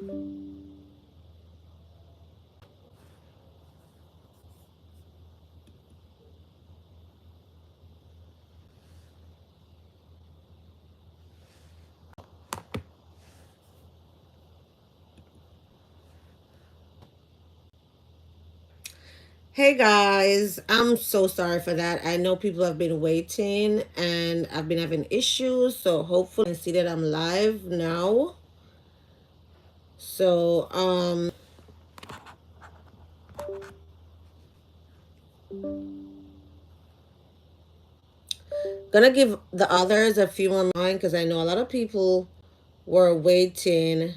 Hey guys, I'm so sorry for that. I know people have been waiting and I've been having issues, so hopefully you can see that I'm live now. So, gonna give the others a few more minutes because I know a lot of people were waiting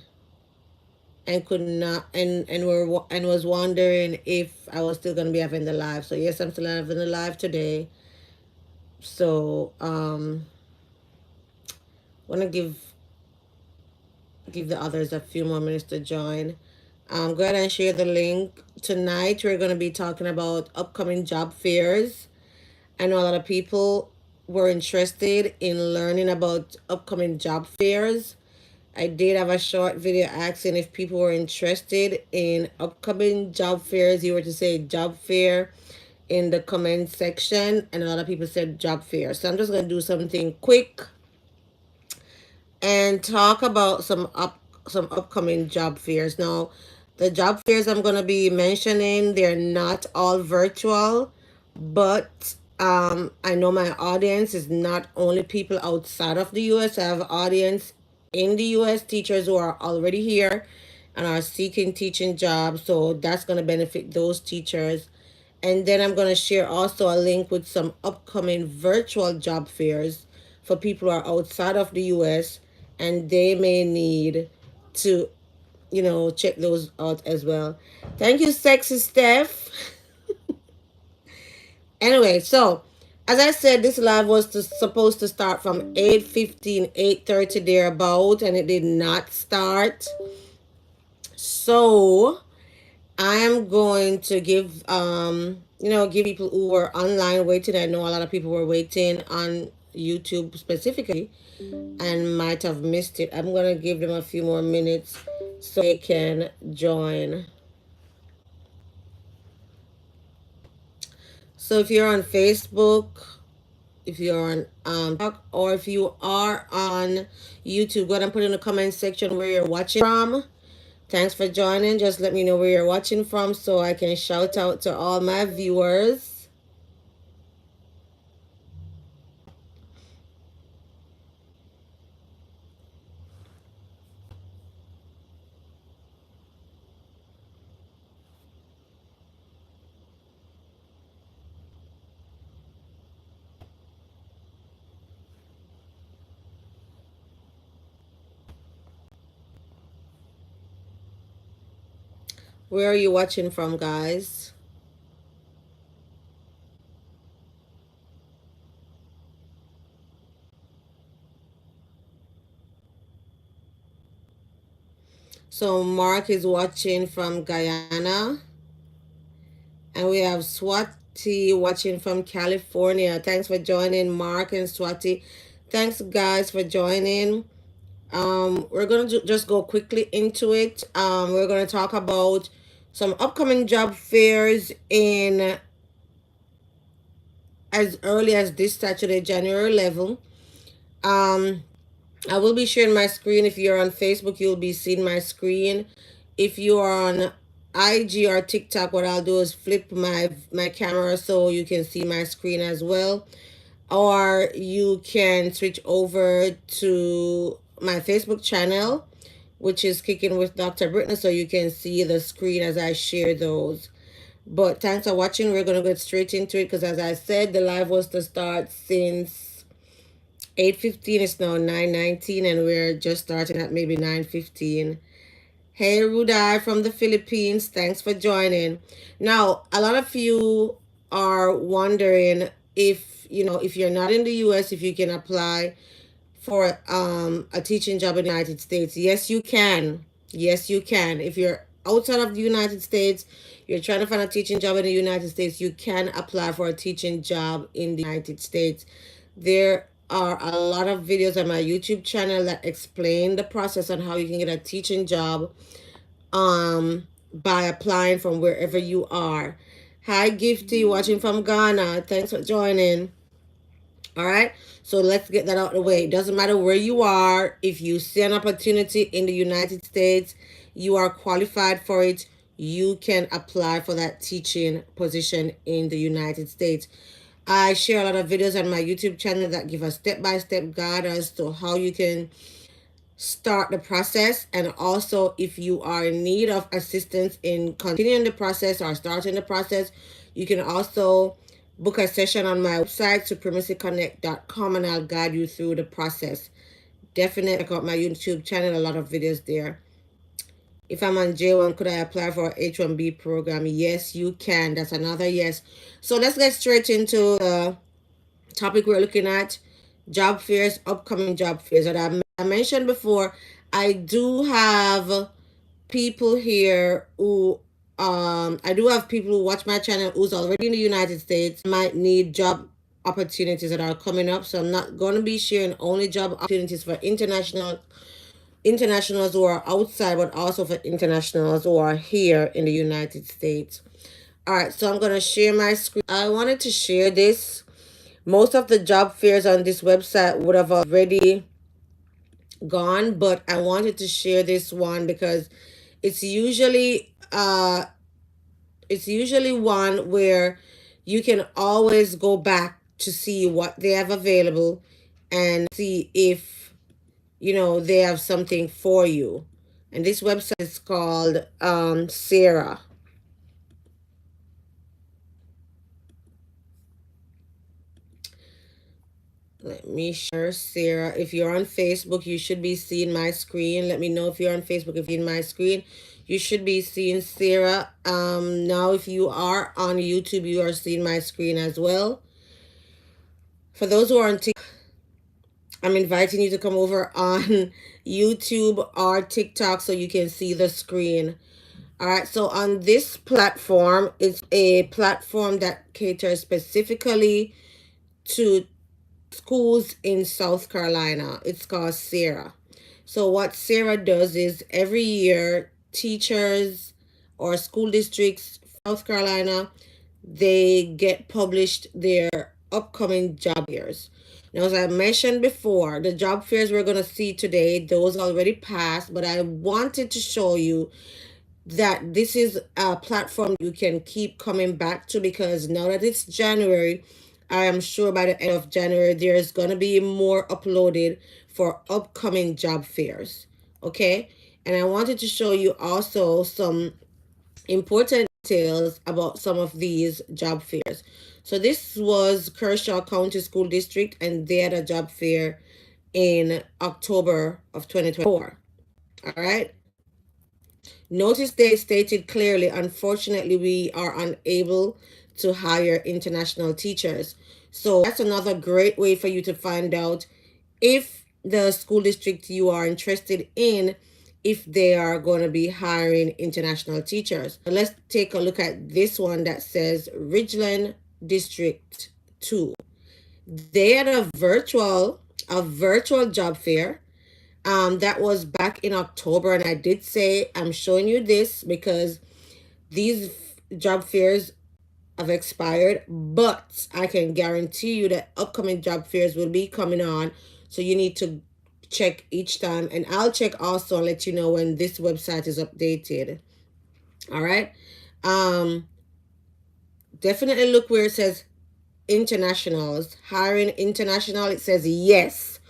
and could not and was wondering if I was still gonna be having the live. So yes, I'm still having the live today. So, wanna give the others a few more minutes to join. Go ahead and share the link. Tonight, we're going to be talking about upcoming job fairs. I know a lot of people were interested in learning about upcoming job fairs. I did have a short video asking if people were interested in upcoming job fairs. You were to say job fair in the comment section, and a lot of people said job fair. So I'm just going to do something quick and talk about some upcoming job fairs. Now, the job fairs I'm going to be mentioning, they're not all virtual, but I know my audience is not only people outside of the US. I have audience in the US, teachers who are already here and are seeking teaching jobs. So that's going to benefit those teachers. And then I'm going to share also a link with some upcoming virtual job fairs for people who are outside of the US and they may need to, check those out as well. Thank you, Sexy Steph. Anyway, so as I said, this live was supposed to start from 8:15, 8:30 thereabout, and it did not start. So I am going to give people who were online waiting. I know a lot of people were waiting on YouTube specifically and might have missed it. I'm gonna give them a few more minutes so they can join. So if you're on Facebook, if you're on or if you are on YouTube, go ahead and put in the comment section where you're watching from. Thanks for joining. Just let me know where you're watching from so I can shout out to all my viewers. Where are you watching from, guys? So Mark is watching from Guyana. And we have Swati watching from California. Thanks for joining, Mark and Swati. Thanks, guys, for joining. We're going to just go quickly into it. We're going to talk about some upcoming job fairs in as early as this Saturday, January 11th. I will be sharing my screen. If you're on Facebook, you'll be seeing my screen. If you are on IG or TikTok, what I'll do is flip my camera so you can see my screen as well. Or you can switch over to my Facebook channel, which is Kicking with Dr. Britton, so you can see the screen as I share those. But thanks for watching. We're going to get straight into it because as I said, the live was to start since 8:15. It's now 9:19 and we're just starting at maybe 9:15. Hey Rudai from the Philippines, thanks for joining. Now, a lot of you are wondering if you're not in the US, if you can apply for a teaching job in the United States. Yes, you can. Yes, you can. If you're outside of the United States, you're trying to find a teaching job in the United States, you can apply for a teaching job in the United States. There are a lot of videos on my YouTube channel that explain the process on how you can get a teaching job by applying from wherever you are. Hi, Gifty, watching from Ghana. Thanks for joining. All right. So let's get that out of the way. It doesn't matter where you are. If you see an opportunity in the United States, you are qualified for it, you can apply for that teaching position in the United States. I share a lot of videos on my YouTube channel that give a step-by-step guide as to how you can start the process, and also if you are in need of assistance in continuing the process or starting the process, you can also book a session on my website supremacyconnect.com, and I'll guide you through the process. Definitely check out my YouTube channel, a lot of videos there. If I'm on J1, could I apply for H1B program? Yes, you can. That's another yes. So let's get straight into the topic we're looking at: job fairs, upcoming job fairs. And I mentioned before, I do have people here who I do have people who watch my channel who's already in the United States, might need job opportunities that are coming up. So I'm not going to be sharing only job opportunities for internationals who are outside, but also for internationals who are here in the United States. All right, so I'm going to share my screen. I wanted to share this. Most of the job fairs on this website would have already gone, but I wanted to share this one because it's usually one where you can always go back to see what they have available and see if they have something for you. And this website is called CERRA. Let me share CERRA. If you're on Facebook, you should be seeing my screen. Let me know if you're on Facebook. If you're in my screen, you should be seeing CERRA. Now, if you are on YouTube, you are seeing my screen as well. For those who are on TikTok, I'm inviting you to come over on YouTube or TikTok so you can see the screen. All right, so on this platform, it's a platform that caters specifically to schools in South Carolina. It's called CERRA. So what CERRA does is every year, teachers or school districts, South Carolina, they get published their upcoming job fairs. Now, as I mentioned before, the job fairs we're going to see today, those already passed, but I wanted to show you that this is a platform you can keep coming back to, because now that it's January, I am sure by the end of January, there's going to be more uploaded for upcoming job fairs. Okay. And I wanted to show you also some important details about some of these job fairs. So this was Kershaw County School District, and they had a job fair in October of 2024. All right. Notice they stated clearly, unfortunately, we are unable to hire international teachers. So that's another great way for you to find out if the school district you are interested in, if they are going to be hiring international teachers. Let's take a look at this one that says Ridgeland District 2. They had a virtual job fair. That was back in October, and I did say I'm showing you this because these job fairs have expired, but I can guarantee you that upcoming job fairs will be coming on. So you need to check each time, and I'll check also and let you know when this website is updated. All right. Definitely look where it says internationals, hiring international. It says yes,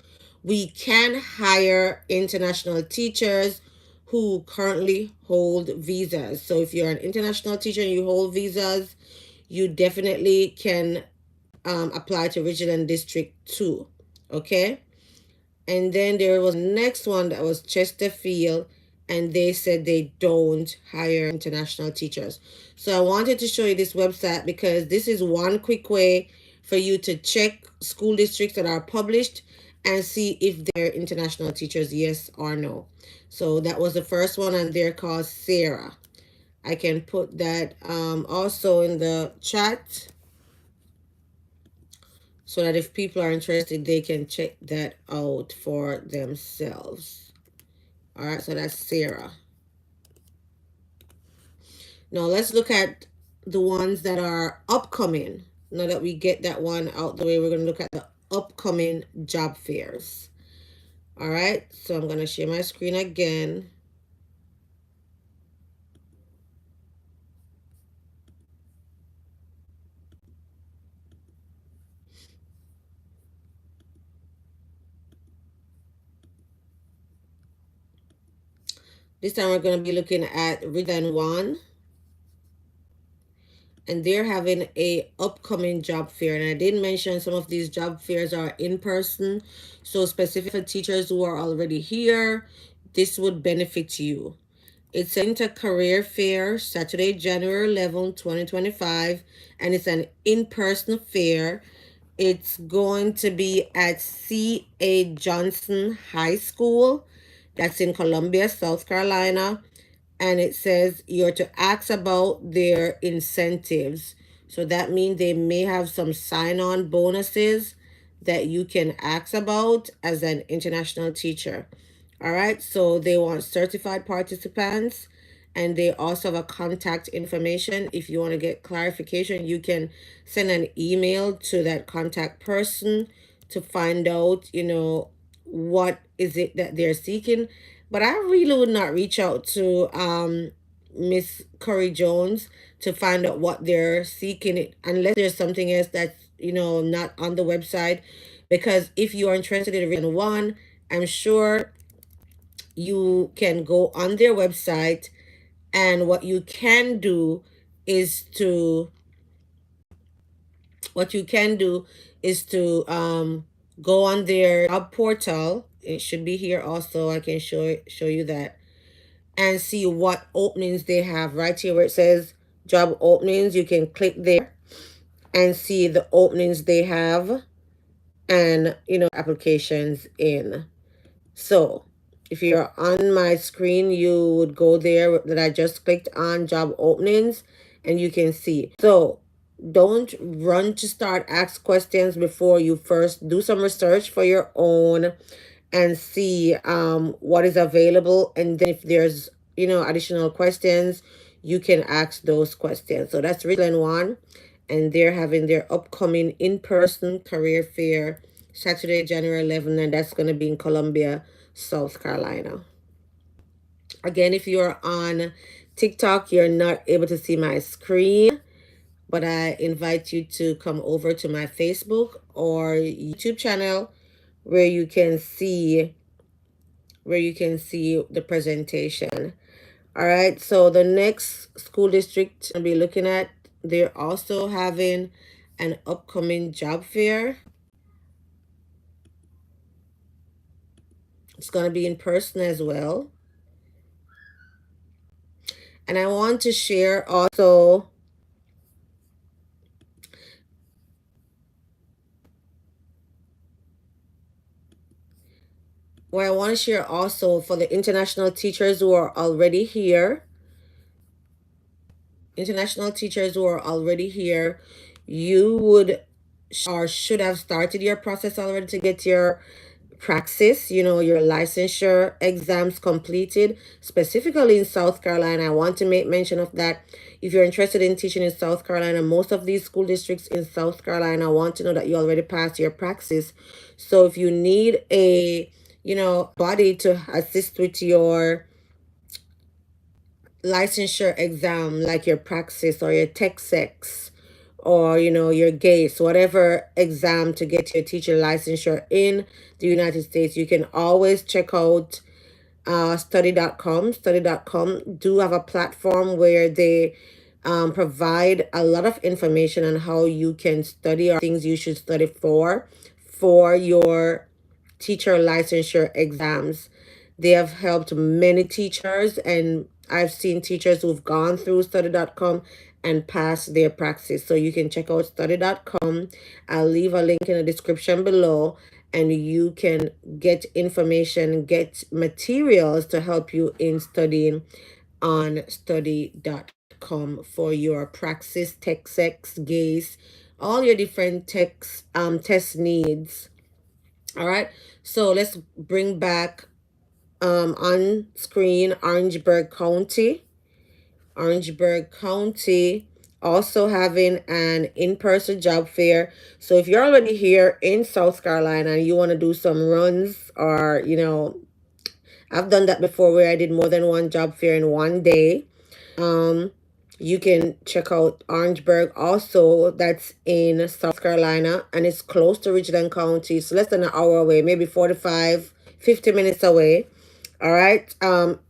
we can hire international teachers who currently hold visas. So if you're an international teacher and you hold visas, you definitely can apply to Ridgeland District 2. Okay. And then there was next one that was Chesterfield, and they said they don't hire international teachers. So I wanted to show you this website because this is one quick way for you to check school districts that are published and see if they're international teachers, yes or no. So that was the first one, and they're called CERRA. I can put that also in the chat so that if people are interested, they can check that out for themselves. All right, so that's CERRA. Now let's look at the ones that are upcoming. Now that we get that one out the way, we're going to look at the upcoming job fairs. All right, so I'm going to share my screen again. This time we're going to be looking at Region 1, and they're having a upcoming job fair. And I did mention some of these job fairs are in person, so specific for teachers who are already here, this would benefit you. It's an inter-career fair, Saturday, January 11, 2025, and it's an in-person fair. It's going to be at C.A. Johnson High School. That's in Columbia, South Carolina. And it says you're to ask about their incentives. So that means they may have some sign-on bonuses that you can ask about as an international teacher. All right, so they want certified participants, and they also have a contact information. If you want to get clarification, you can send an email to that contact person to find out, what is it that they're seeking. But I really would not reach out to Miss Curry Jones to find out what they're seeking, it unless there's something else that's not on the website. Because if you are interested in Region 1, I'm sure you can go on their website, and what you can do is to go on their job portal. It should be here also. I can show you that, and see what openings they have right here where it says job openings. You can click there and see the openings they have, and applications in. So if you're on my screen, you would go there that I just clicked on, job openings, and you can see. So don't run to start. Ask questions before you first do some research for your own and see what is available. And then if there's additional questions, you can ask those questions. So that's Region 1, and they're having their upcoming in-person career fair Saturday, January 11th, and that's going to be in Columbia, South Carolina. Again, if you're on TikTok, you're not able to see my screen, but I invite you to come over to my Facebook or YouTube channel where you can see the presentation. All right, so the next school district I'll be looking at, they're also having an upcoming job fair. It's going to be in person as well. And I want to share also what I want to share also for the international teachers who are already here. International teachers who are already here, you would or should have started your process already to get your praxis, your licensure exams completed. Specifically in South Carolina, I want to make mention of that. If you're interested in teaching in South Carolina, most of these school districts in South Carolina want to know that you already passed your praxis. So if you need a body to assist with your licensure exam, like your praxis or your tech sex, or your GATE, whatever exam to get your teacher licensure in the United States, you can always check out study.com. Study.com do have a platform where they provide a lot of information on how you can study or things you should study for your teacher licensure exams. They have helped many teachers, and I've seen teachers who've gone through study.com and passed their praxis. So you can check out study.com. I'll leave a link in the description below, and you can get information, get materials to help you in studying on study.com for your praxis, tech sex, GACE, all your different test needs. All right, so let's bring back on screen Orangeburg County. Orangeburg County also having an in-person job fair. So if you're already here in South Carolina and you want to do some runs, or I've done that before where I did more than one job fair in one day. You can check out Orangeburg also. That's in South Carolina and it's close to Richland County. So less than an hour away, maybe 45, 50 minutes away. All right.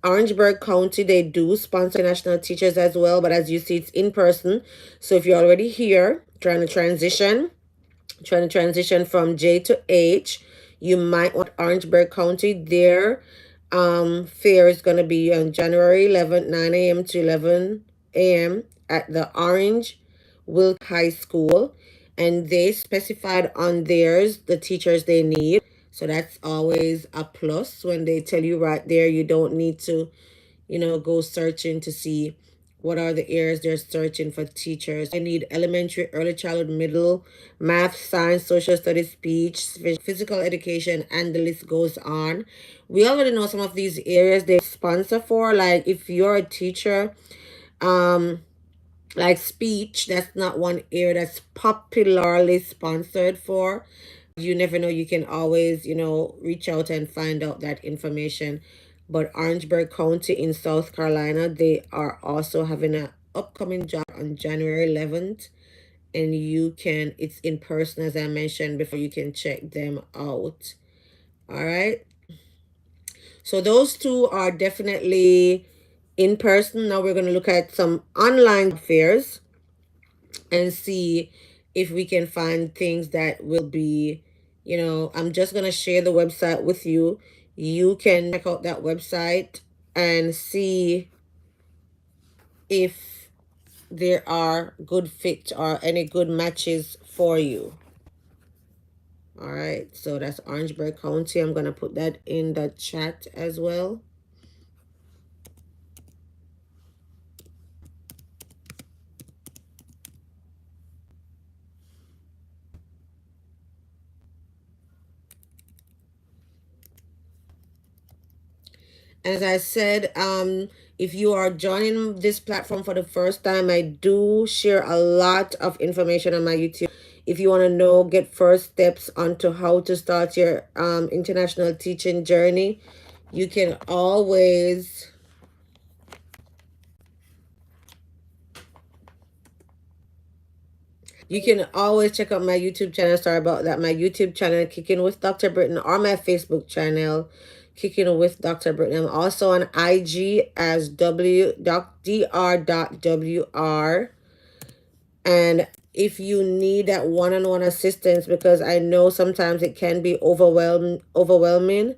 Orangeburg County, they do sponsor national teachers as well, but as you see, it's in person. So if you're already here trying to transition from J to H, you might want Orangeburg County. Their fair is going to be on January 11th, 9 a.m. to 11 a.m. at the Orange Will High School. And they specified on theirs the teachers they need. So that's always a plus when they tell you right there. You don't need to, go searching to see what are the areas they're searching for teachers. I need elementary, early childhood, middle, math, science, social studies, speech, physical education, and the list goes on. We already know some of these areas they sponsor for. Like if you're a teacher, like speech, that's not one area that's popularly sponsored for. You never know, you can always reach out and find out that information. But Orangeburg County in South Carolina, they are also having an upcoming job on January 11th, and it's in person as I mentioned before. You can check them out. All right, so those two are definitely in person. Now we're going to look at some online fairs and see if we can find things that will be, I'm just going to share the website with you. You can check out that website and see if there are good fits or any good matches for you. All right, so that's Orangeburg County. I'm going to put that in the chat as well. As I said, if you are joining this platform for the first time, I do share a lot of information on my YouTube. If you want to get first steps onto how to start your international teaching journey, you can always check out my YouTube channel. Sorry about that. My YouTube channel, Kicking with Dr. Britton, or my Facebook channel, Kicking with Dr. Britton. I'm also on IG as dr.wr. And if you need that one-on-one assistance, because I know sometimes it can be overwhelming,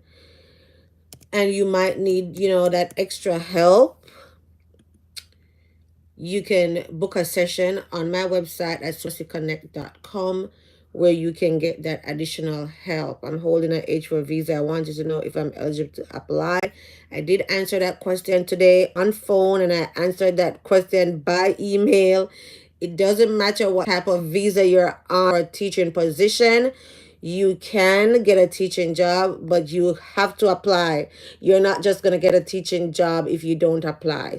and you might need, that extra help, you can book a session on my website at sourceconnect.com where you can get that additional help. I'm holding an H4 visa. I wanted to know if I'm eligible to apply. I did answer that question today on phone, and I answered that question by email. It doesn't matter what type of visa you're on or a teaching position. You can get a teaching job, but you have to apply. You're not just going to get a teaching job if you don't apply.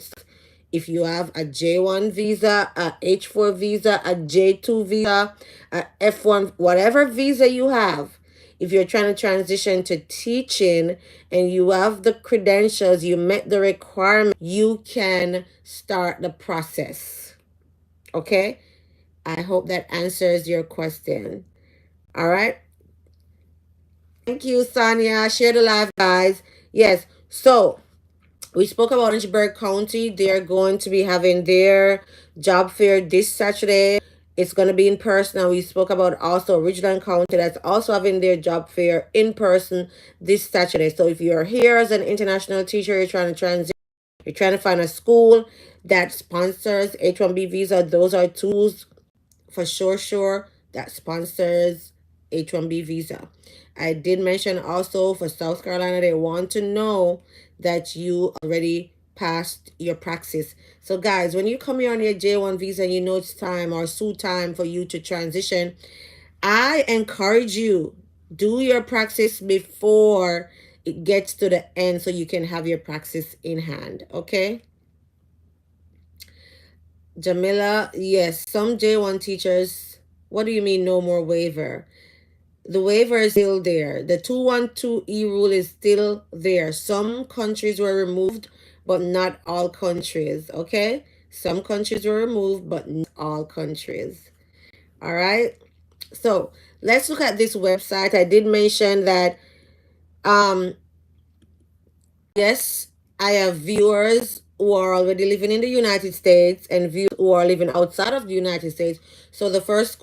If you have a J1 visa, a H4 visa, a J2 visa, a F1, whatever visa you have, if you're trying to transition to teaching and you have the credentials, you met the requirement, you can start the process. Okay? I hope that answers your question. All right? Thank you, Sonia. Share the live, guys. Yes. So, we spoke about Orangeburg County. They're going to be having their job fair this Saturday. It's going to be in person. And we spoke about also Richland County that's also having their job fair in person this Saturday. So if you're here as an international teacher, you're trying to transition, you're trying to find a school that sponsors H-1B visa, those are tools for sure that sponsors H-1B visa. I did mention also for South Carolina, they want to know that you already passed your praxis. So guys, when you come here on your J1 visa and you know it's time or soon time for you to transition, I encourage you, do your praxis before it gets to the end so you can have your praxis in hand. Okay? Jamila, yes, some J1 teachers, what do you mean no more waiver? The waiver is still there. The 212E rule is still there. Some countries were removed, but not all countries, okay? Some countries were removed, but not all countries. All right? So let's look at this website. I did mention that um yes, I have viewers who are already living in the United States and viewers who are living outside of the United States. So the first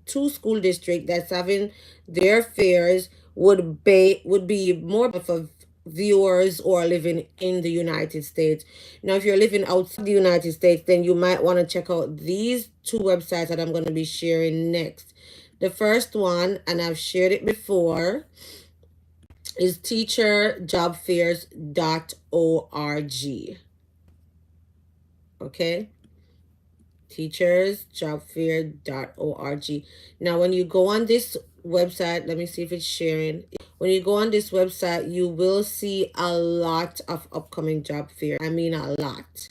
two school district that's having their fairs would be more for viewers who are living in the United States. Now, if you're living outside the United States, then you might want to check out these two websites that I'm going to be sharing next. The first one, and I've shared it before, is teacherjobfairs.org. Okay? Teachersjobfair.org. Now, when you go on this website, let me see if it's sharing. When you go on this website, you will see a lot of upcoming job fairs. I mean, a lot.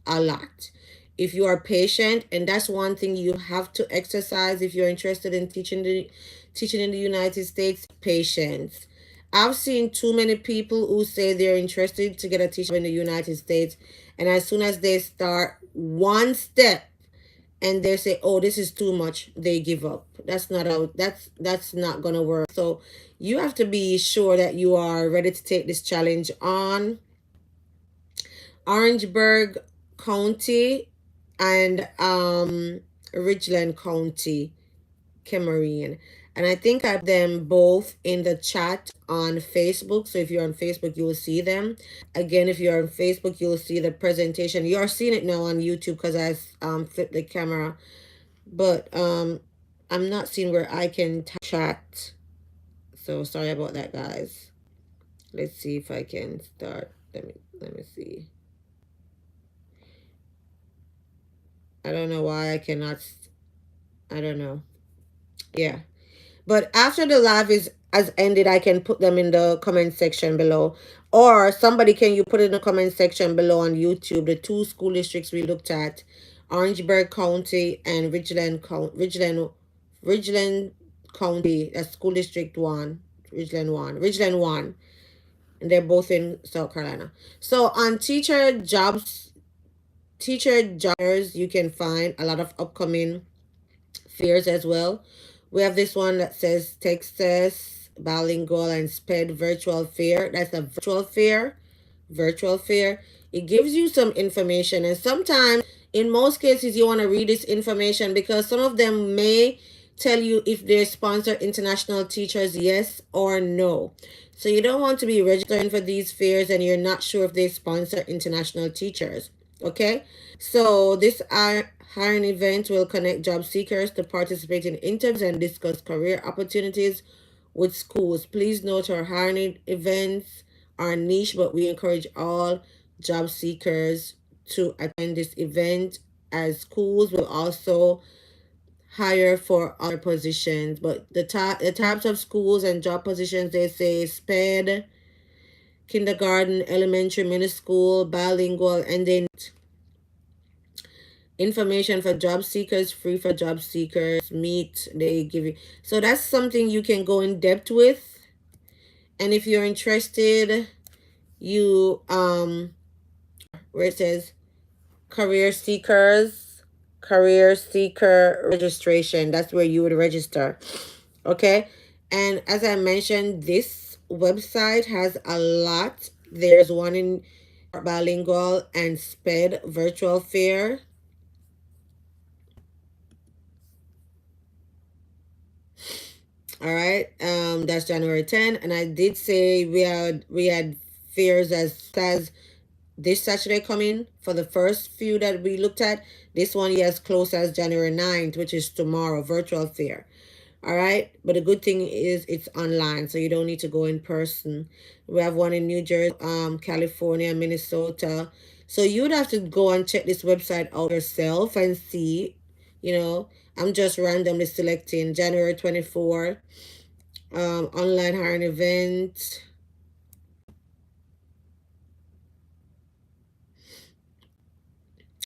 A lot. If you are patient, and that's one thing you have to exercise if you're interested in teaching in the United States, patience. I've seen too many people who say they're interested to get a teacher in the United States, and as soon as they start one step and they say, "Oh, this is too much," they give up. That's not gonna work. So you have to be sure that you are ready to take this challenge on. Orangeburg County and Ridgeland County, Cameroon. And I think I put them both in the chat on Facebook. So if you're on Facebook, you will see them. Again, if you're on Facebook, you'll see the presentation. You're seeing it now on YouTube because I flipped the camera. But I'm not seeing where I can chat. So sorry about that, guys. Let's see if I can start. Let me see. I don't know why I cannot. I don't know. Yeah. But after the live is has ended, I can put them in the comment section below. Or somebody can you put in the comment section below on YouTube the two school districts we looked at, Orangeburg County and Ridgeland County. That's school district one. Ridgeland one. And they're both in South Carolina. So on teacher jobs, you can find a lot of upcoming fairs as well. We have this one that says Texas Bilingual and SPED Virtual Fair. That's a virtual fair. Virtual fair. It gives you some information, and sometimes, in most cases, you want to read this information because some of them may tell you if they sponsor international teachers, yes or no. So you don't want to be registering for these fairs and you're not sure if they sponsor international teachers. Okay, so this hiring event will connect job seekers to participate in interviews and discuss career opportunities with schools. Please note our hiring events are niche, but we encourage all job seekers to attend this event, as schools will also hire for other positions. But the types of schools and job positions, they say SPED, kindergarten, elementary, middle school, bilingual, and then information for job seekers, free for job seekers, meet, they give you. So that's something you can go in depth with. And if you're interested, you where it says career seeker registration, that's where you would register. Okay, and as I mentioned, this website has a lot. There's one in bilingual and SPED virtual fair. All right, that's January 10th, and I did say we had fairs as this Saturday coming for the first few that we looked at. This one, yes, close as January 9th, which is tomorrow, virtual fair. All right, but the good thing is it's online, so you don't need to go in person. We have one in New Jersey, California, Minnesota. So you'd have to go and check this website out yourself and see. You know, I'm just randomly selecting January 24th, online hiring event.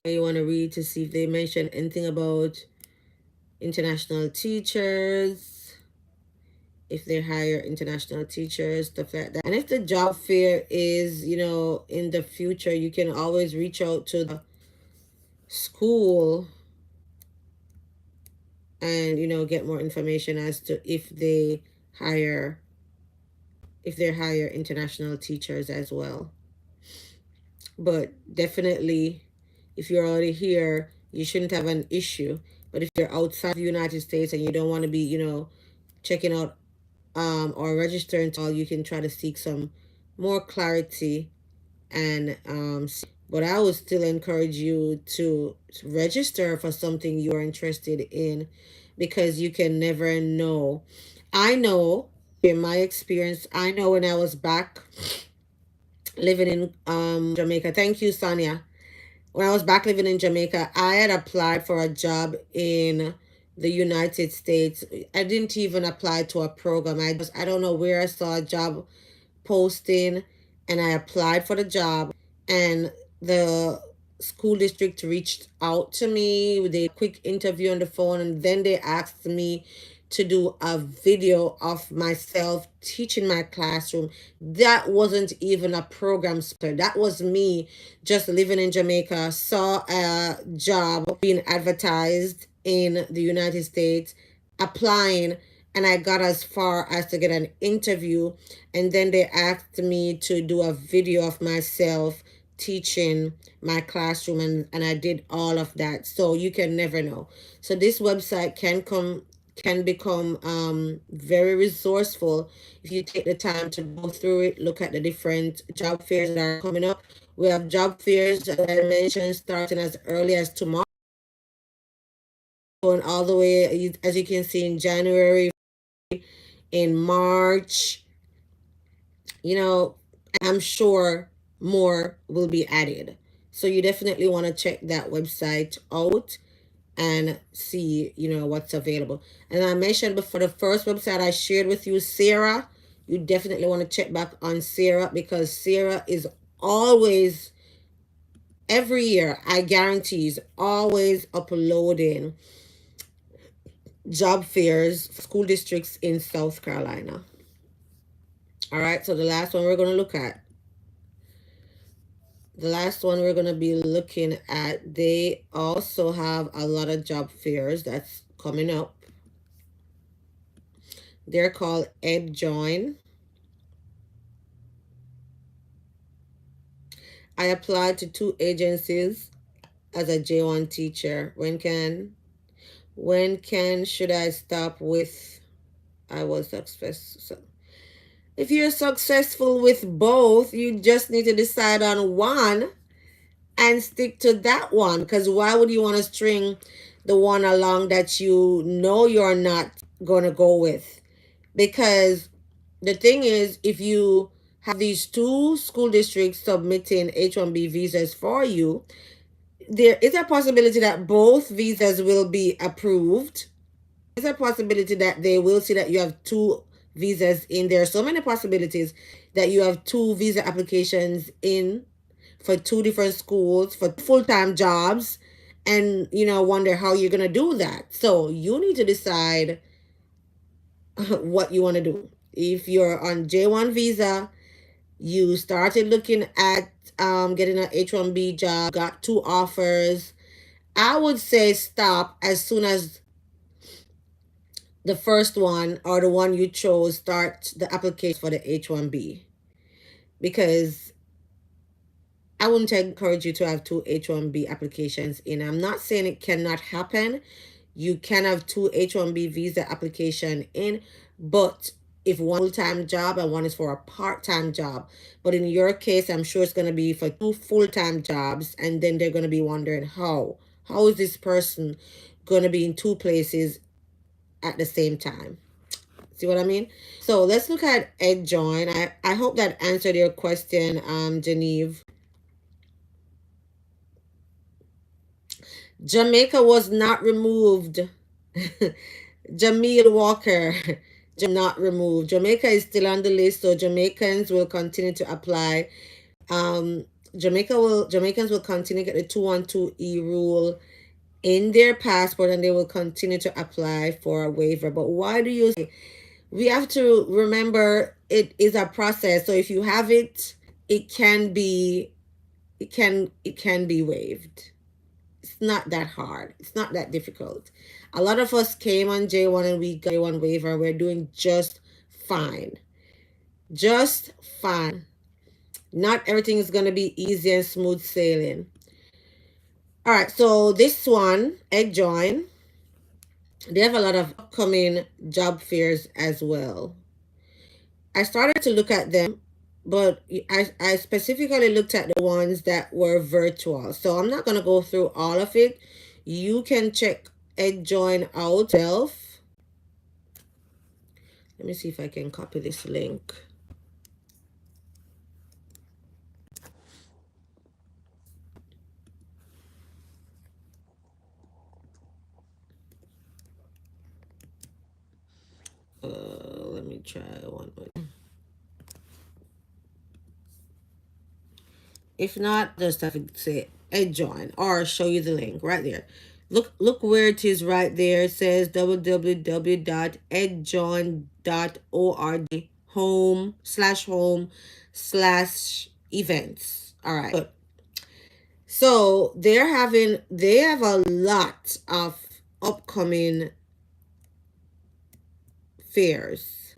You want to read to see if they mention anything about international teachers, if they hire international teachers, stuff like that. And if the job fair is, in the future, you can always reach out to the school and, get more information as to hire if they hire international teachers as well. But definitely, if you're already here, you shouldn't have an issue. But if you're outside the United States and you don't want to be, checking out or registering, you can try to seek some more clarity and but I would still encourage you to register for something you're interested in, because you can never know. I know, in my experience, I know when I was back living in Jamaica. Thank you, Sonia. When I was back living in Jamaica, I had applied for a job in the United States. I didn't even apply to a program. I don't know where I saw a job posting and I applied for the job, and the school district reached out to me. They did a quick interview on the phone, and then they asked me to do a video of myself teaching my classroom. That wasn't even a program sponsor. That was me just living in Jamaica, saw a job being advertised in the United States, applying, and I got as far as to get an interview. And then they asked me to do a video of myself teaching my classroom, and I did all of that. So you can never know. So this website can become very resourceful if you take the time to go through it, look at the different job fairs that are coming up. We have job fairs that I mentioned starting as early as tomorrow, going all the way, as you can see, in January, in March. I'm sure more will be added. So you definitely want to check that website out and see, what's available. And I mentioned before, the first website I shared with you, CERRA, you definitely want to check back on CERRA, because CERRA is always, every year, I guarantee, is always uploading job fairs for school districts in South Carolina. All right, so the last one we're going to look at. The last one we're going to be looking at, they also have a lot of job fairs that's coming up. They're called EdJoin. I applied to 2 agencies as a J1 teacher. When should I stop with I was successful? If you're successful with both, you just need to decide on one and stick to that one. Because why would you want to string the one along that you're not going to go with? Because the thing is, if you have these 2 school districts submitting H-1B visas for you, there is a possibility that both visas will be approved. There's a possibility that they will see that you have 2 visas in there. So many possibilities that you have 2 visa applications in for 2 different schools for full-time jobs, and wonder how you're going to do that. So you need to decide what you want to do. If you're on J1 visa, you started looking at getting an H-1B job, got 2 offers, I would say stop as soon as the first one, or the one you chose, start the application for the H-1B. Because I wouldn't encourage you to have 2 H-1B applications in. I'm not saying it cannot happen. You can have 2 H-1B visa application in, but if one full-time job and one is for a part-time job. But in your case, I'm sure it's going to be for 2 full-time jobs, and then they're going to be wondering how is this person going to be in 2 places at the same time. See what I mean? So let's look at EdJoin. I hope that answered your question, Genevieve. Jamaica was not removed. Jameel Walker, not removed. Jamaica is still on the list, so Jamaicans will continue to apply. Jamaicans will continue to get the 212E rule in their passport, and they will continue to apply for a waiver. But why do you say? We have to remember it is a process. So if you have it, it can be waived. It's not that hard. It's not that difficult. A lot of us came on J1 and we got J1 waiver. We're doing just fine. Just fine. Not everything is going to be easy and smooth sailing. All right, so this one, EdJoin, they have a lot of upcoming job fairs as well. I started to look at them, but I specifically looked at the ones that were virtual. So I'm not going to go through all of it. You can check EdJoin out yourself. Let me see if I can copy this link. Let me try one more. If not, just have to say EdJoin or show you the link right there. Look where it is right there. It says www.edjoin.org home/events. All right. Good. So they have a lot of upcoming fairs.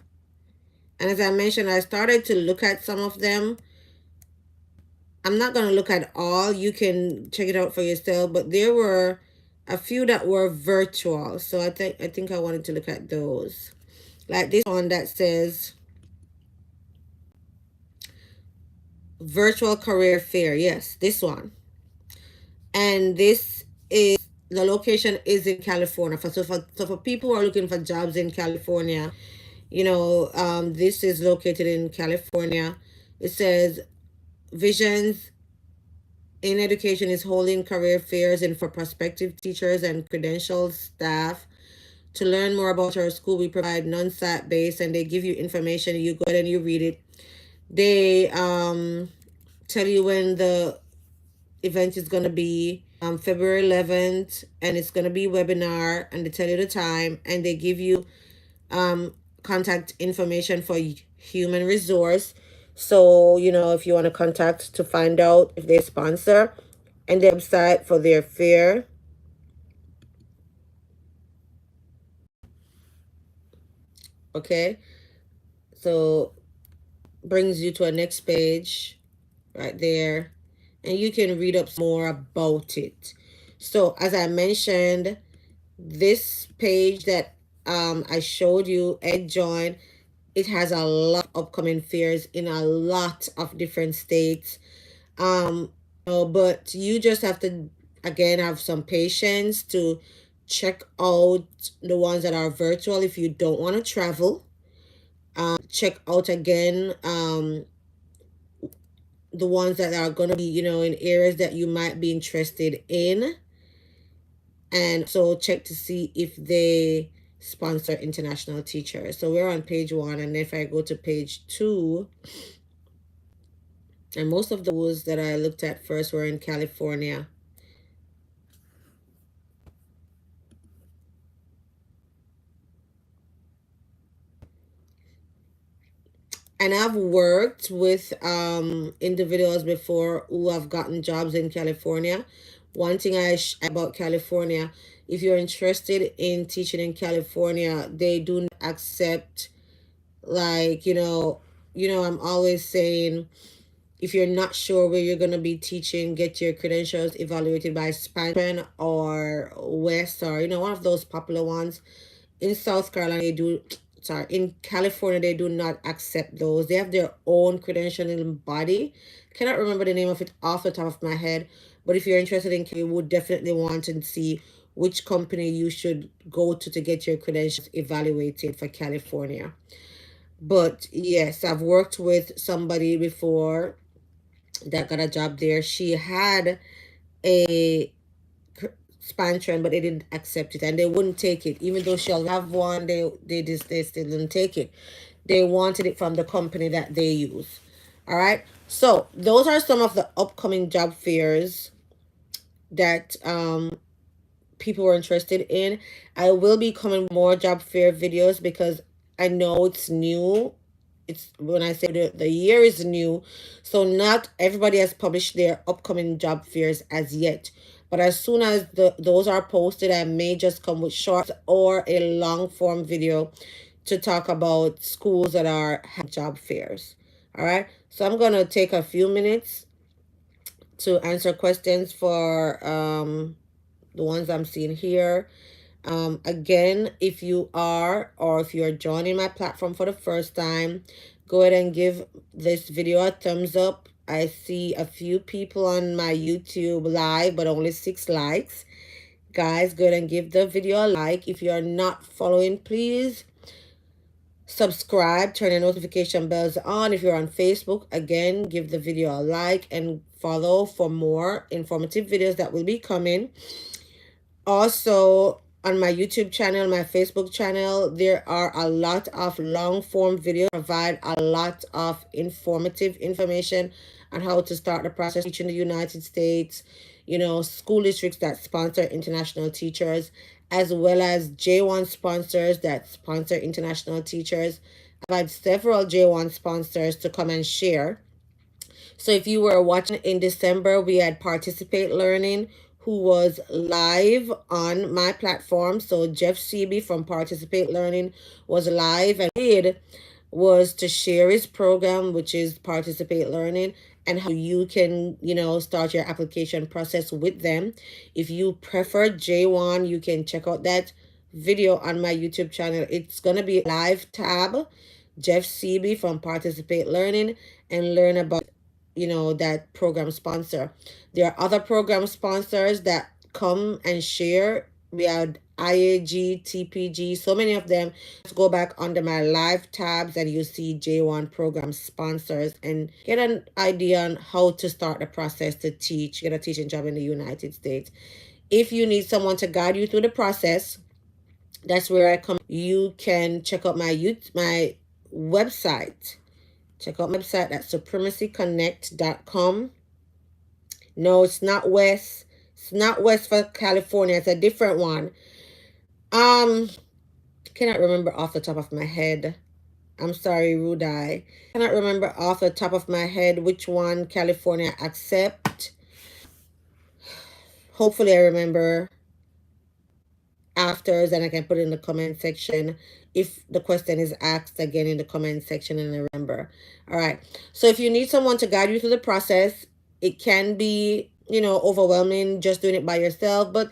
And as I mentioned, I started to look at some of them. I'm not going to look at all. You can check it out for yourself, but there were a few that were virtual. So I think I wanted to look at those. Like this one that says virtual career fair. Yes, this one. And this is, the location is in California. So for people who are looking for jobs in California, this is located in California. It says Visions in Education is holding career fairs and for prospective teachers and credentialed staff. To learn more about our school, we provide non-sat based, and they give you information. You go ahead and you read it. They tell you when the event is going to be, February 11th, and it's going to be webinar, and they tell you the time, and they give you contact information for human resource. So, if you want to contact to find out if they sponsor, and the website for their fair. Okay. So brings you to a next page right there, and you can read up more about it. So as I mentioned, this page that I showed you, EdJoin, it has a lot of upcoming fairs in a lot of different states. But you just have to, again, have some patience to check out the ones that are virtual if you don't want to travel. Check out again the ones that are going to be, in areas that you might be interested in. And so check to see if they sponsor international teachers. So we're on page 1, and if I go to page 2, and most of those that I looked at first were in California. And I've worked with individuals before who have gotten jobs in California. One thing about California, if you're interested in teaching in California, they do not accept, like, I'm always saying, if you're not sure where you're going to be teaching, get your credentials evaluated by Spanpen or West, or, one of those popular ones. In South Carolina, in California, they do not accept those. They have their own credentialing body. Cannot remember the name of it off the top of my head, but if you're interested in, you would definitely want to see which company you should go to get your credentials evaluated for California. But yes, I've worked with somebody before that got a job there. She had a expansion, but they didn't accept it, and they wouldn't take it, even though she'll have one. They still didn't take it. They wanted it from the company that they use. All right. So those are some of the upcoming job fairs that people were interested in. I will be coming more job fair videos because I know it's new. It's when I say the year is new, so not everybody has published their upcoming job fairs as yet. But as soon as those are posted, I may just come with short or a long form video to talk about schools that are having job fairs. All right. So I'm gonna take a few minutes to answer questions for the ones I'm seeing here. Again, if you are or if you're joining my platform for the first time, go ahead and give this video a thumbs up. I see a few people on my YouTube live, but only 6 likes. Guys, go ahead and give the video a like. If you are not following, please subscribe, turn your notification bells on. If you're on Facebook, again, give the video a like and follow for more informative videos that will be coming. Also, on my YouTube channel, my Facebook channel, there are a lot of long form videos provide a lot of informative information on how to start the process teaching the United States, school districts that sponsor international teachers, as well as J1 sponsors that sponsor international teachers. I provide several J1 sponsors to come and share. So if you were watching in December, we had Participate Learning, who was live on my platform. So Jeff Seeby from Participate Learning was live, and did was to share his program, which is Participate Learning, and how you can, start your application process with them. If you prefer J1, you can check out that video on my YouTube channel. It's going to be a live tab, Jeff Seeby from Participate Learning, and learn about that program sponsor. There are other program sponsors that come and share. We have IAG, TPG, so many of them. Let's go back under my live tabs and you see J1 program sponsors and get an idea on how to start the process to get a teaching job in the United States. If you need someone to guide you through the process, that's where I come. You can check out my website. Check out my website at supremacyconnect.com. No, it's not West. It's not West for California. It's a different one. Cannot remember off the top of my head. I'm sorry, Rudai. Cannot remember off the top of my head which one California accept. Hopefully I remember after, and I can put it in the comment section if the question is asked again in the comment section and I remember. All right. So if you need someone to guide you through the process, it can be, overwhelming just doing it by yourself, but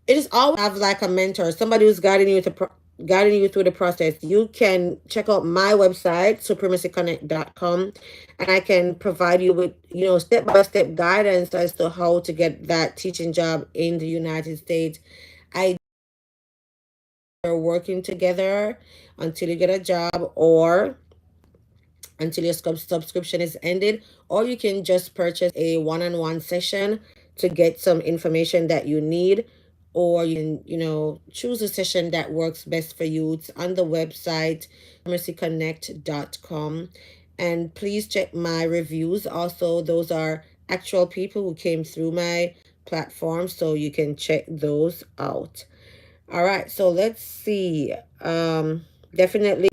it is always have like a mentor, somebody who's guiding you through the process. You can check out my website, supremacyconnect.com, and I can provide you with, step-by-step guidance as to how to get that teaching job in the United States. I are working together until you get a job or until your subscription is ended, or you can just purchase a one-on-one session to get some information that you need, or you can, choose a session that works best for you. It's on the website, mercyconnect.com. And please check my reviews. Also, those are actual people who came through my platform, so you can check those out. All right, so let's see. Definitely,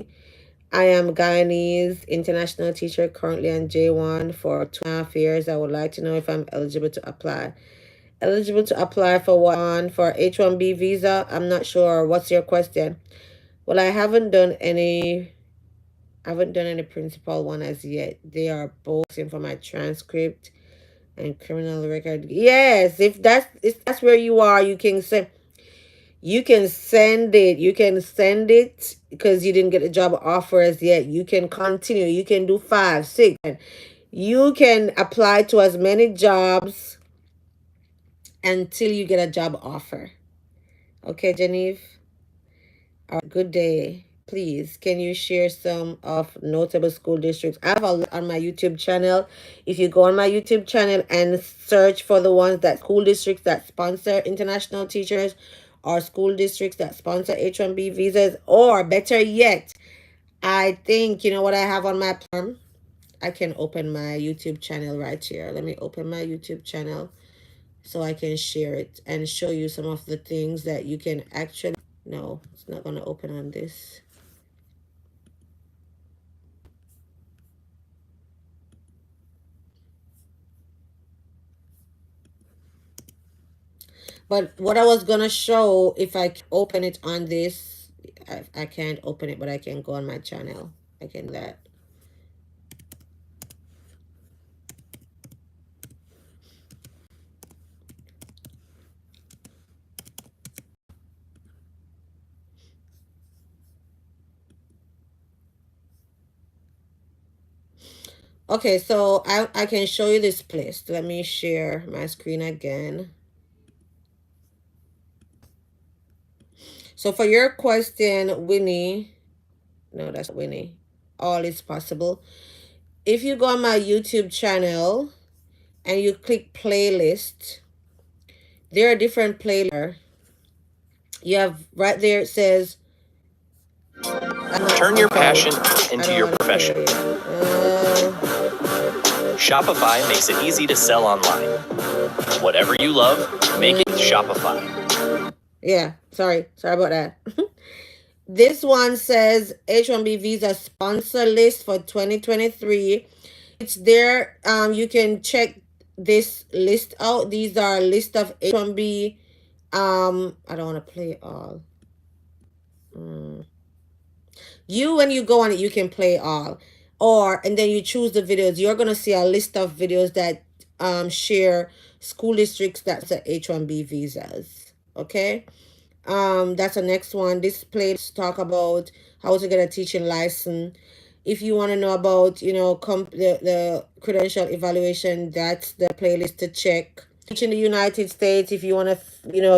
I am Guyanese international teacher, currently on J1 for 2.5 years. I would like to know if I'm eligible to apply. Eligible to apply for what? For H-1B visa? I'm not sure. What's your question? Well, I haven't done any principal one as yet. They are both for my transcript and criminal record. Yes, if that's where you are, you can send it. You can send it because you didn't get a job offer as yet. You can continue. You can do 5, 6. You can apply to as many jobs until you get a job offer. Okay, Genevieve? All right, good day. Please, can you share some of notable school districts? I have a lot on my YouTube channel. If you go on my YouTube channel and search for the ones that school districts that sponsor international teachers, or school districts that sponsor H-1B visas, or better yet, I think, you know what I have on my platform? I can open my YouTube channel right here. Let me open my YouTube channel so I can share it and show you some of the things that you can actually, no, it's not going to open on this. But what I was going to show, if I open it on this, I can't open it, but I can go on my channel. I can do that. Okay, so I can show you this place. Let me share my screen again. So for your question, Winnie, no, that's Winnie. All is possible. If you go on my YouTube channel and you click playlist, there are different playlists. You have right there, it says, turn your passion into your profession. Shopify makes it easy to sell online. Whatever you love, make it Shopify. Yeah, sorry about that. This one says H-1B visa sponsor list for 2023. It's there. You can check this list out. These are a list of H-1B. I don't want to play all. When you go on it, you can play all. And then you choose the videos. You're going to see a list of videos that share school districts that's a H-1B visas. Okay? That's the next one. This playlist talk about how to get a teaching license. If you want to know about, the credential evaluation, that's the playlist to check. In the United States, if you want to,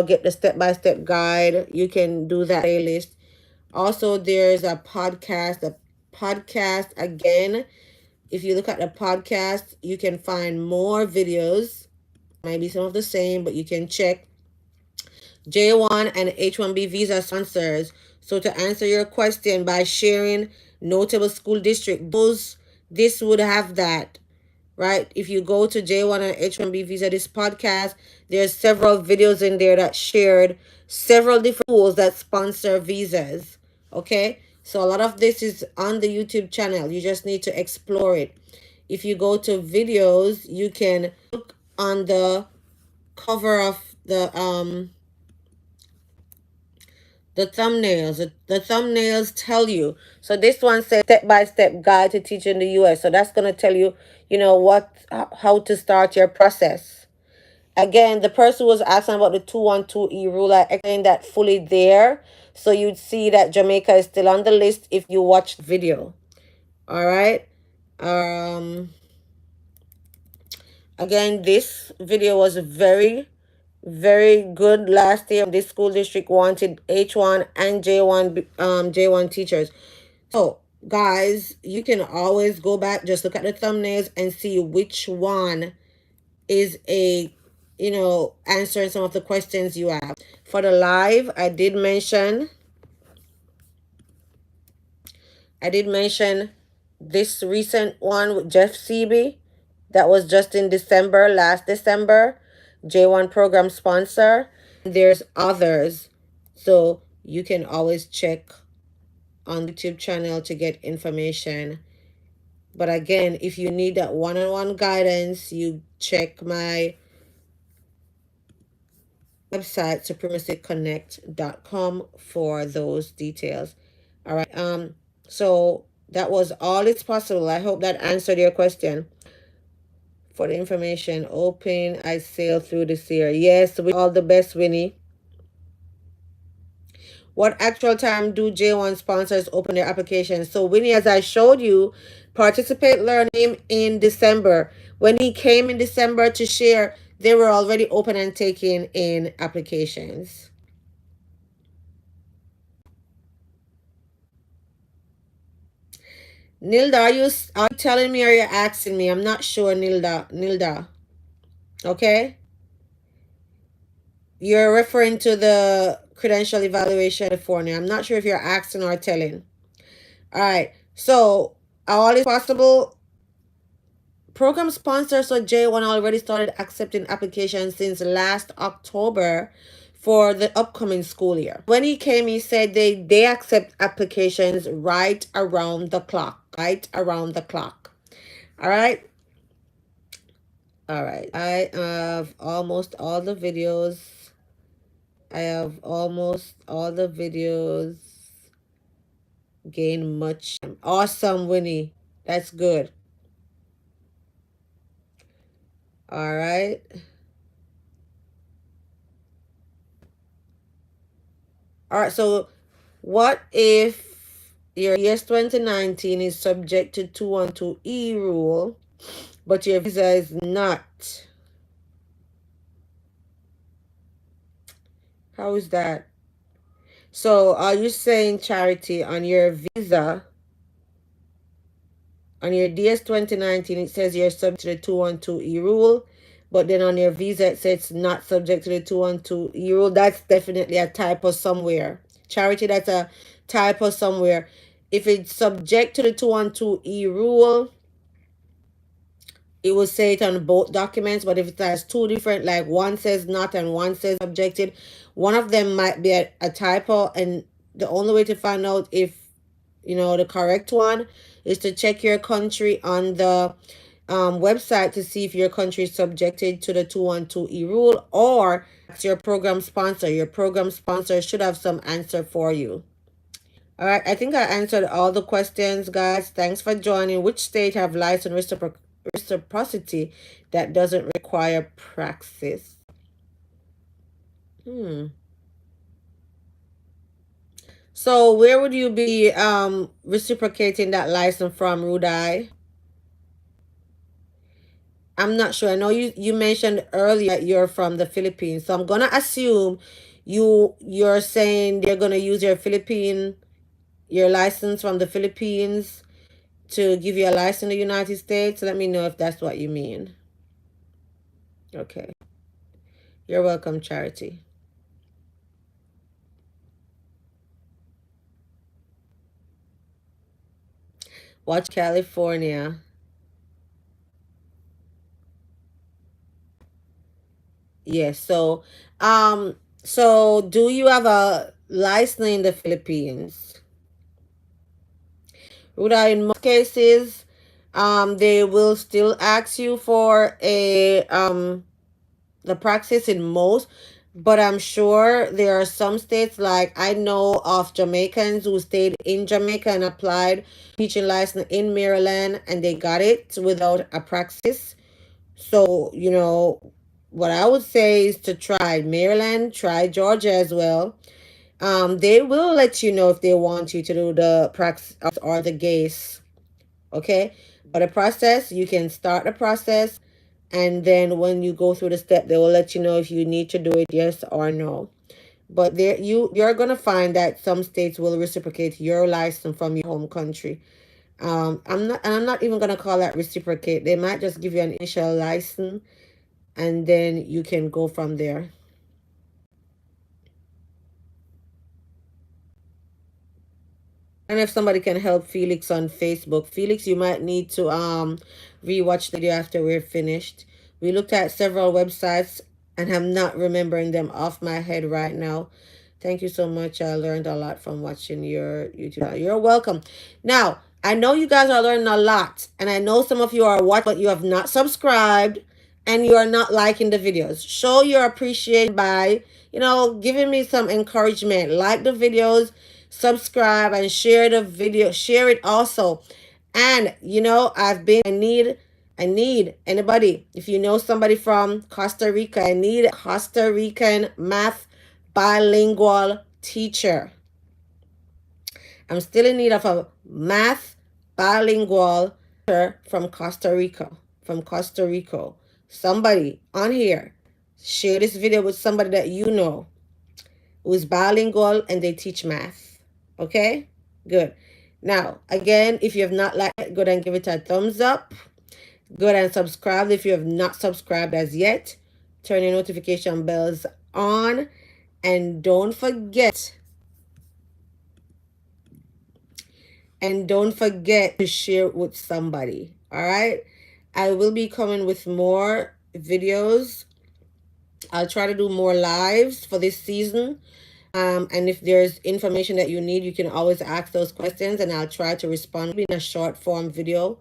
get the step-by-step guide, you can do that playlist. Also, there's a podcast. The podcast, again, if you look at the podcast, you can find more videos. Maybe some of the same, but you can check J1 and H-1B visa sponsors. So to answer your question, by sharing notable school district, this would have that, right? If you go to J1 and H-1B visa, this podcast, there's several videos in there that shared several different schools that sponsor visas. Okay, so a lot of this is on the YouTube channel. You just need to explore it. If you go to videos, you can look on the cover of the thumbnails. The thumbnails tell you. So this one says step-by-step guide to teach in the US. So that's going to tell you, how to start your process. Again, the person was asking about the 212E rule. I explained that fully there. So you'd see that Jamaica is still on the list if you watch the video. All right. Again, this video was very, very good last year. This school district wanted H1 and J1 teachers. So guys, you can always go back, just look at the thumbnails and see which one is answering some of the questions you have. For the live, I did mention this recent one with Jeff Seeby. That was just in December, last December. J1 program sponsor. There's others. So you can always check on the YouTube channel to get information. But again, if you need that one-on-one guidance, you check my website, supremacyconnect.com, for those details. All right. So that was all it's possible. I hope that answered your question. For the information, open, I sail through this year. Yes, we all the best, Winnie. What actual time do J1 sponsors open their applications? So Winnie, as I showed you, Participate Learning in December. When he came in December to share, they were already open and taking in applications. Nilda, are you telling me or you're asking me? I'm not sure, Nilda. Okay? You're referring to the credential evaluation in California. I'm not sure if you're asking or telling. All right. So all is possible. program sponsor, so J1 already started accepting applications since last October for the upcoming school year. When he came, he said they accept applications right around the clock. Right around the clock. All right. All right. I have almost all the videos. I have almost all the videos. Gain much. Awesome, Winnie. That's good. All right. All right. So what if your year 2019 is subject to 212E rule, but your visa is not? How is that? So are you saying, Charity, on your visa, on your DS 2019, it says you're subject to the 212E rule, but then on your visa, it says it's not subject to the 212E rule? That's definitely a typo somewhere. Charity, that's a typo somewhere. If it's subject to the 212E rule, it will say it on both documents, but if it has two different, like one says not and one says subjected, one of them might be a typo, and the only way to find out if the correct one is to check your country on the website to see if your country is subjected to the 212E rule, or it's your program sponsor. Your program sponsor should have some answer for you. All right, I think I answered all the questions, guys. Thanks for joining. Which state have license reciprocity that doesn't require praxis? So where would you be reciprocating that license from, Rudai? I'm not sure. I know you mentioned earlier that you're from the Philippines, so I'm gonna assume you're saying they're gonna use your license from the Philippines to give you a license in the United States. Let me know if that's what you mean. Okay. You're welcome, Charity. Watch California. Yes. So do you have a license in the Philippines? Ruda, in most cases, they will still ask you for the praxis in most, but I'm sure there are some states, like I know of Jamaicans who stayed in Jamaica and applied teaching license in Maryland, and they got it without a praxis. So, what I would say is to try Maryland, try Georgia as well. They will let you know if they want you to do the praxis or the GACE. Okay? But the process, you can start the process, and then when you go through the step, they will let you know if you need to do it, yes or no. But you're gonna find that some states will reciprocate your license from your home country. I'm not even gonna call that reciprocate. They might just give you an initial license, and then you can go from there. And if somebody can help Felix on Facebook, Felix, you might need to rewatch the video after we're finished. We looked at several websites, and I'm not remembering them off my head right now. Thank you so much. I learned a lot from watching your YouTube. You're welcome. Now, I know you guys are learning a lot, and I know some of you are watching, but you have not subscribed and you are not liking the videos. Show your appreciation by, giving me some encouragement. Like the videos, subscribe, and share the video. Share it also. And I need anybody, if you know somebody from Costa Rica, I need a Costa Rican math bilingual teacher. I'm still in need of a math bilingual teacher from Costa Rica. Somebody on here, share this video with somebody that you know who is bilingual and they teach math. Okay? Good. Now, again, if you have not liked it, go ahead and give it a thumbs up. Go ahead and subscribe if you have not subscribed as yet. Turn your notification bells on. And don't forget to share it with somebody. All right? I will be coming with more videos. I'll try to do more lives for this season. And if there's information that you need, you can always ask those questions and I'll try to respond in a short form video.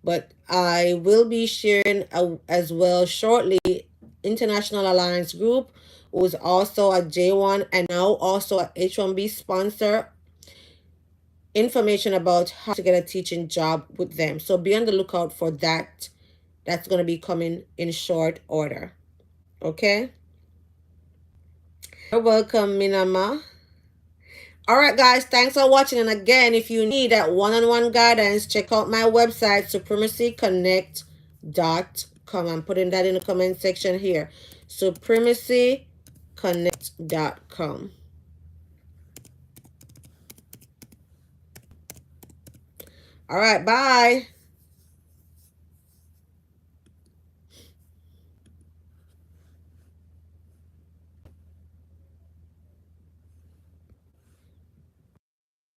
But I will be sharing as well shortly International Alliance Group, who is also a J1 and now also a H1B sponsor, information about how to get a teaching job with them. So be on the lookout for that. That's going to be coming in short order. Okay? You're welcome, Minama. All right, guys, thanks for watching. And again, if you need that one-on-one guidance, check out my website, supremacyconnect.com. I'm putting that in the comment section here. supremacyconnect.com. All right, bye.